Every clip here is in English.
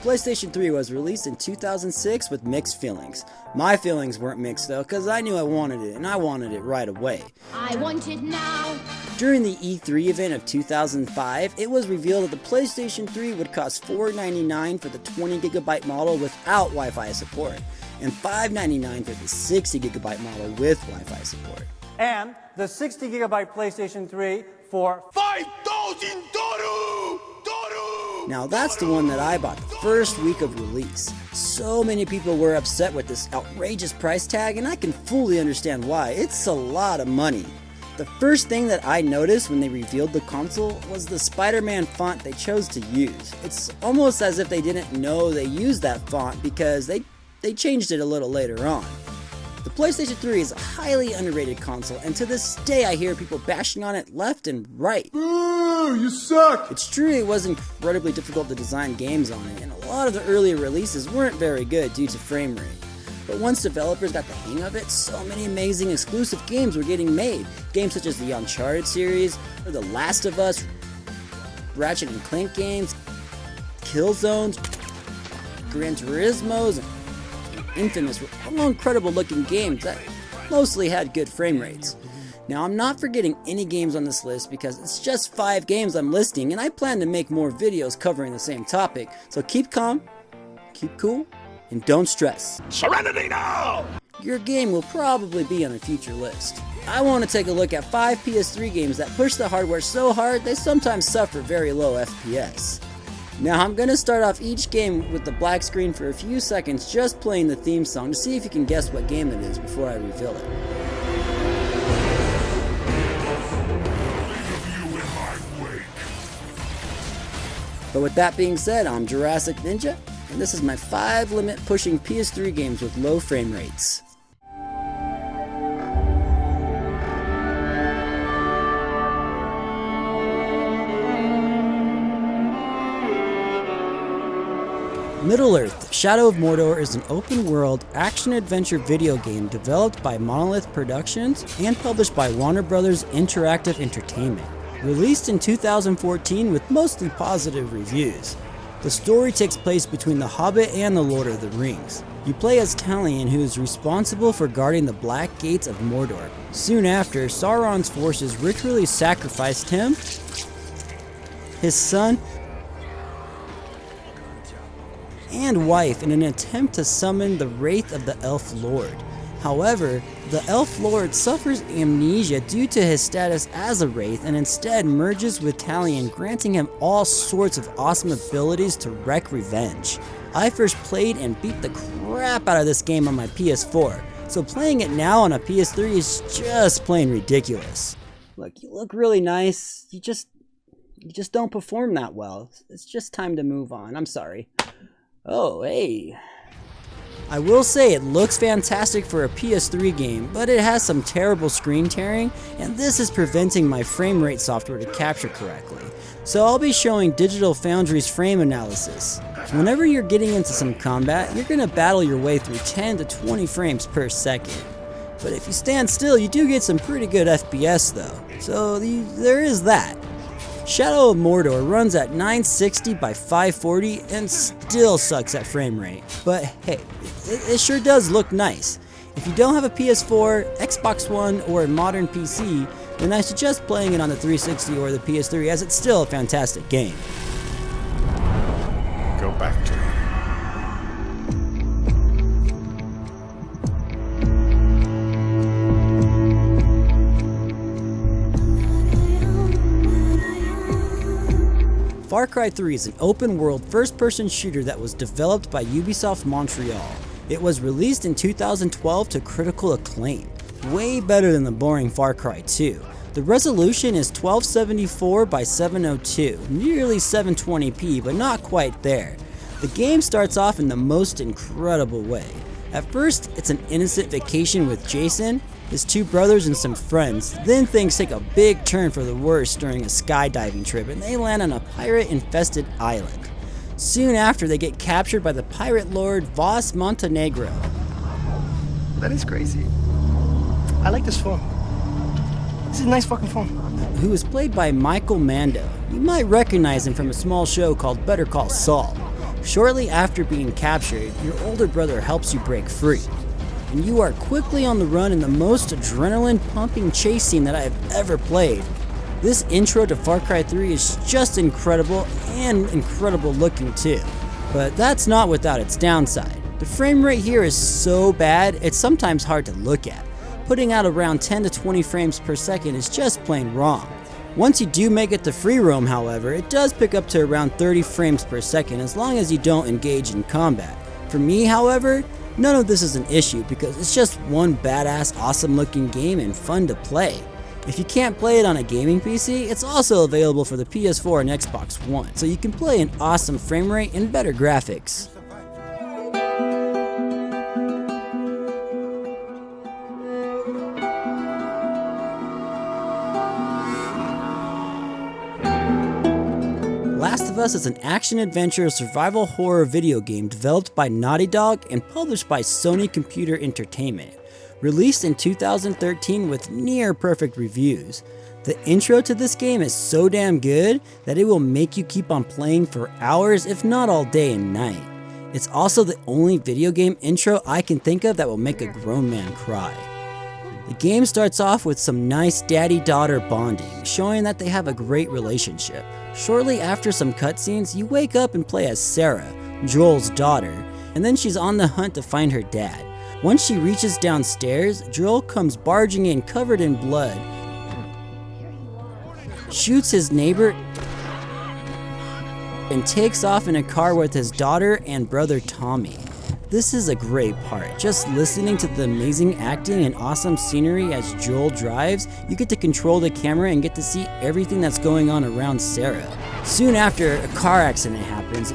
PlayStation 3 was released in 2006 with mixed feelings. My feelings weren't mixed though, cause I knew I wanted it, and I wanted it right away. I want it now. During the E3 event of 2005, it was revealed that the PlayStation 3 would cost $499 for the 20GB model without Wi-Fi support, and $599 for the 60GB model with Wi-Fi support. And the 60GB PlayStation 3 for $5,000! Now that's the one that I bought the first week of release. So many people were upset with this outrageous price tag, and I can fully understand why. It's a lot of money. The first thing that I noticed when they revealed the console was the Spider-Man font they chose to use. It's almost as if they didn't know they used that font because they changed it a little later on. The PlayStation 3 is a highly underrated console, and to this day I hear people bashing on it left and right. Boo, you suck! It's true it was incredibly difficult to design games on it, and a lot of the earlier releases weren't very good due to frame rate. But once developers got the hang of it, so many amazing exclusive games were getting made. Games such as the Uncharted series, or The Last of Us, Ratchet & Clank games, Killzones, Gran Turismos, and Infamous were all incredible looking games that mostly had good frame rates. Now I'm not forgetting any games on this list because it's just 5 games I'm listing, and I plan to make more videos covering the same topic, so keep calm, keep cool, and don't stress. Serenity now! Your game will probably be on a future list. I want to take a look at 5 PS3 games that push the hardware so hard they sometimes suffer very low FPS. Now I'm going to start off each game with the black screen for a few seconds just playing the theme song to see if you can guess what game it is before I reveal it. But with that being said, I'm Jurassic Ninja, and this is my 5 limit pushing PS3 games with low frame rates. Middleearth: Shadow of Mordor is an open-world, action-adventure video game developed by Monolith Productions and published by Warner Bros. Interactive Entertainment. Released in 2014 with mostly positive reviews. The story takes place between The Hobbit and The Lord of the Rings. You play as Talion, who is responsible for guarding the Black Gates of Mordor. Soon after, Sauron's forces ritually sacrificed him, his son, and wife in an attempt to summon the Wraith of the Elf Lord. However, the Elf Lord suffers amnesia due to his status as a Wraith and instead merges with Talion, granting him all sorts of awesome abilities to wreak revenge. I first played and beat the crap out of this game on my PS4, so playing it now on a PS3 is just plain ridiculous. Look, you look really nice, you just don't perform that well. It's just time to move on, I'm sorry. Oh, hey. I will say it looks fantastic for a PS3 game, but it has some terrible screen tearing, and this is preventing my frame rate software to capture correctly. So I'll be showing Digital Foundry's frame analysis. Whenever you're getting into some combat, you're going to battle your way through 10 to 20 frames per second. But if you stand still, you do get some pretty good FPS though, so there is that. Shadow of Mordor runs at 960 by 540 and still sucks at frame rate. But hey, it sure does look nice. If you don't have a PS4, Xbox One, or a modern PC, then I suggest playing it on the 360 or the PS3 as it's still a fantastic game. Go back to it. Far Cry 3 is an open-world first-person shooter that was developed by Ubisoft Montreal. It was released in 2012 to critical acclaim. Way better than the boring Far Cry 2. The resolution is 1274 by 702, nearly 720p, but not quite there. The game starts off in the most incredible way. At first, it's an innocent vacation with Jason, his 2 brothers, and some friends. Then things take a big turn for the worse during a skydiving trip, and they land on a pirate-infested island. Soon after, they get captured by the pirate lord Voss Montenegro. That is crazy. I like this phone. This is a nice fucking phone. Who is played by Michael Mando. You might recognize him from a small show called Better Call Saul. Shortly after being captured, your older brother helps you break free, and you are quickly on the run in the most adrenaline-pumping chase scene that I have ever played. This intro to Far Cry 3 is just incredible and incredible looking too, but that's not without its downside. The frame rate here is so bad, it's sometimes hard to look at. Putting out around 10 to 20 frames per second is just plain wrong. Once you do make it to free roam, however, it does pick up to around 30 frames per second as long as you don't engage in combat. For me, however, none of this is an issue because it's just one badass, awesome looking game and fun to play. If you can't play it on a gaming PC, it's also available for the PS4 and Xbox One, so you can play an awesome frame rate and better graphics. Last of Us is an action-adventure survival horror video game developed by Naughty Dog and published by Sony Computer Entertainment. Released in 2013 with near-perfect reviews. The intro to this game is so damn good that it will make you keep on playing for hours if not all day and night. It's also the only video game intro I can think of that will make a grown man cry. The game starts off with some nice daddy-daughter bonding, showing that they have a great relationship. Shortly after some cutscenes, you wake up and play as Sarah, Joel's daughter, and then she's on the hunt to find her dad. Once she reaches downstairs, Joel comes barging in covered in blood, shoots his neighbor, and takes off in a car with his daughter and brother Tommy. This is a great part. Just listening to the amazing acting and awesome scenery as Joel drives, you get to control the camera and get to see everything that's going on around Sarah. Soon after, a car accident happens,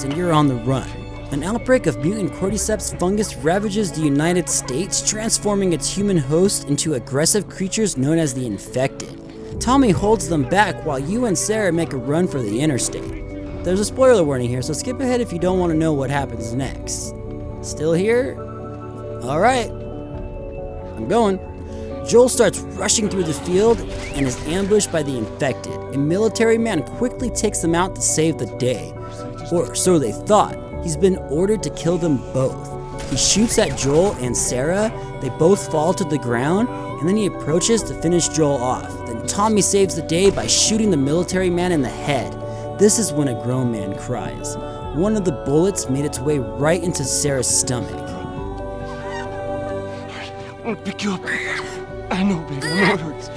and you're on the run. An outbreak of mutant cordyceps fungus ravages the United States, transforming its human host into aggressive creatures known as the Infected. Tommy holds them back while you and Sarah make a run for the interstate. There's a spoiler warning here, so skip ahead if you don't want to know what happens next. Still here? Alright. I'm going. Joel starts rushing through the field and is ambushed by the Infected. A military man quickly takes them out to save the day. Or so they thought. He's been ordered to kill them both. He shoots at Joel and Sarah, they both fall to the ground, and then he approaches to finish Joel off. Then Tommy saves the day by shooting the military man in the head. This is when a grown man cries. One of the bullets made its way right into Sarah's stomach. I want to pick you up. I know, baby. I know it hurts.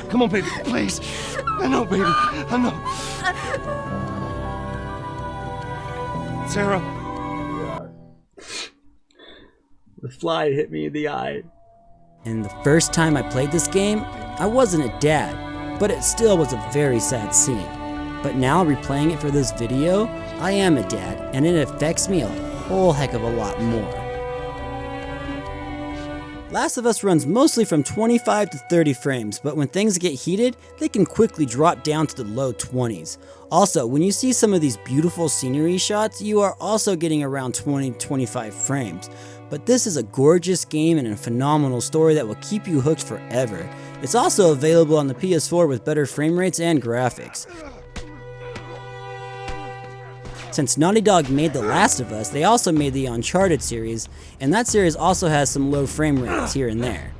Come on, baby, please. I know, baby. I know. Sarah. The fly hit me in the eye. And the first time I played this game, I wasn't a dad, but it still was a very sad scene. But now replaying it for this video, I am a dad, and it affects me a whole heck of a lot more. Last of Us runs mostly from 25 to 30 frames, but when things get heated, they can quickly drop down to the low 20s. Also, when you see some of these beautiful scenery shots, you are also getting around 20-25 frames. But this is a gorgeous game and a phenomenal story that will keep you hooked forever. It's also available on the PS4 with better frame rates and graphics. Since Naughty Dog made The Last of Us, they also made the Uncharted series, and that series also has some low frame rates here and there.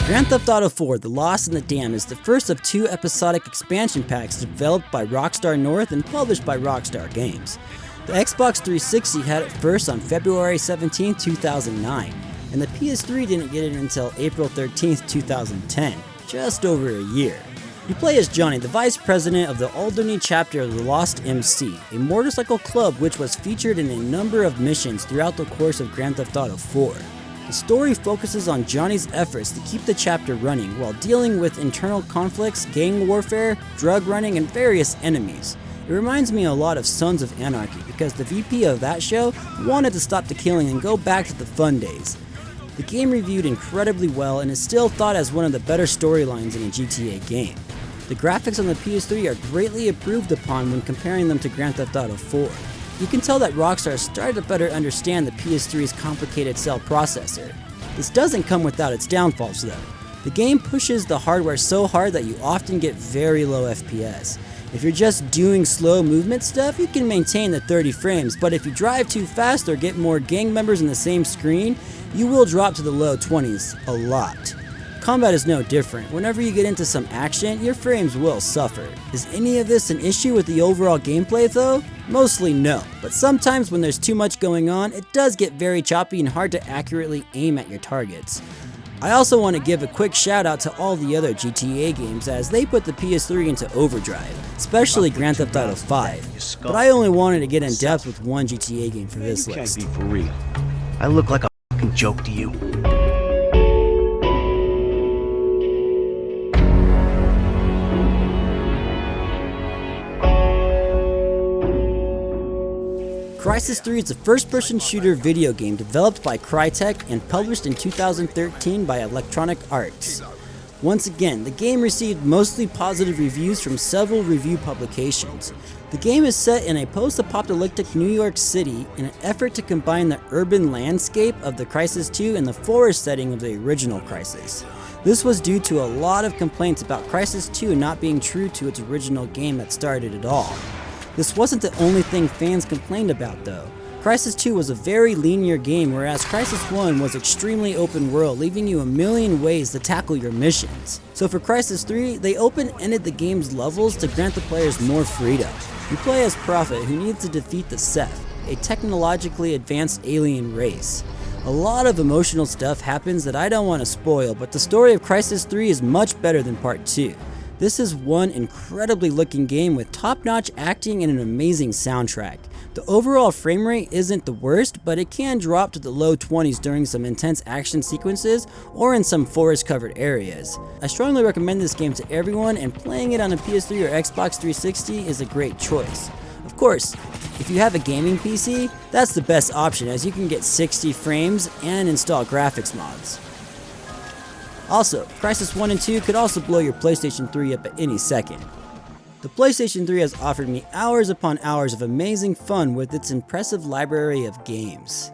Grand Theft Auto 4: The Lost and the Damned is the first of 2 episodic expansion packs developed by Rockstar North and published by Rockstar Games. The Xbox 360 had it first on February 17, 2009, and the PS3 didn't get it until April 13, 2010, just over a year. You play as Johnny, the vice president of the Alderney chapter of the Lost MC, a motorcycle club which was featured in a number of missions throughout the course of Grand Theft Auto 4. The story focuses on Johnny's efforts to keep the chapter running while dealing with internal conflicts, gang warfare, drug running, and various enemies. It reminds me a lot of Sons of Anarchy because the VP of that show wanted to stop the killing and go back to the fun days. The game reviewed incredibly well and is still thought as one of the better storylines in a GTA game. The graphics on the PS3 are greatly improved upon when comparing them to Grand Theft Auto 4. You can tell that Rockstar started to better understand the PS3's complicated cell processor. This doesn't come without its downfalls though. The game pushes the hardware so hard that you often get very low FPS. If you're just doing slow movement stuff, you can maintain the 30 frames, but if you drive too fast or get more gang members in the same screen, you will drop to the low 20s a lot. Combat is no different. Whenever you get into some action, your frames will suffer. Is any of this an issue with the overall gameplay though? Mostly no, but sometimes when there's too much going on, it does get very choppy and hard to accurately aim at your targets. I also want to give a quick shout out to all the other GTA games as they put the PS3 into overdrive, especially Grand Theft Auto 5, but I only wanted to get in depth with one GTA game for this list. You can't be for real. I look like a fucking joke to you. Crysis 3 is a first-person shooter video game developed by Crytek and published in 2013 by Electronic Arts. Once again, the game received mostly positive reviews from several review publications. The game is set in a post-apocalyptic New York City in an effort to combine the urban landscape of the Crysis 2 and the forest setting of the original Crysis. This was due to a lot of complaints about Crysis 2 not being true to its original game that started it all. This wasn't the only thing fans complained about though. Crysis 2 was a very linear game, whereas Crysis 1 was extremely open world, leaving you a million ways to tackle your missions. So for Crysis 3, they open-ended the game's levels to grant the players more freedom. You play as Prophet, who needs to defeat the Seth, a technologically advanced alien race. A lot of emotional stuff happens that I don't want to spoil, but the story of Crysis 3 is much better than Part 2. This is one incredibly looking game with top-notch acting and an amazing soundtrack. The overall frame rate isn't the worst, but it can drop to the low 20s during some intense action sequences or in some forest-covered areas. I strongly recommend this game to everyone, and playing it on a PS3 or Xbox 360 is a great choice. Of course, if you have a gaming PC, that's the best option as you can get 60 frames and install graphics mods. Also, Crysis 1 and 2 could also blow your PlayStation 3 up at any second. The PlayStation 3 has offered me hours upon hours of amazing fun with its impressive library of games.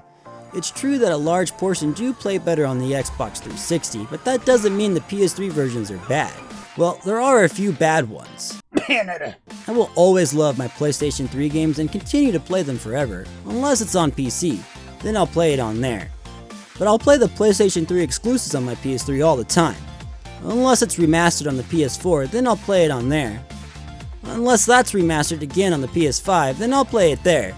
It's true that a large portion do play better on the Xbox 360, but that doesn't mean the PS3 versions are bad. Well, there are a few bad ones. I will always love my PlayStation 3 games and continue to play them forever, unless it's on PC, then I'll play it on there. But I'll play the PlayStation 3 exclusives on my PS3 all the time. Unless it's remastered on the PS4, then I'll play it on there. Unless that's remastered again on the PS5, then I'll play it there.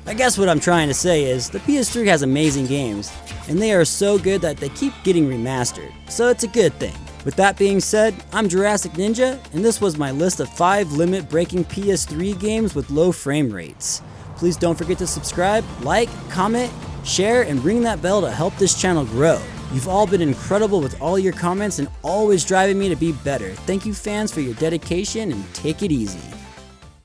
I guess what I'm trying to say is, the PS3 has amazing games, and they are so good that they keep getting remastered, so it's a good thing. With that being said, I'm Jurassic Ninja, and this was my list of 5 limit-breaking PS3 games with low frame rates. Please don't forget to subscribe, like, comment, share, and ring that bell to help this channel grow. You've all been incredible with all your comments and always driving me to be better. Thank you fans for your dedication, and take it easy.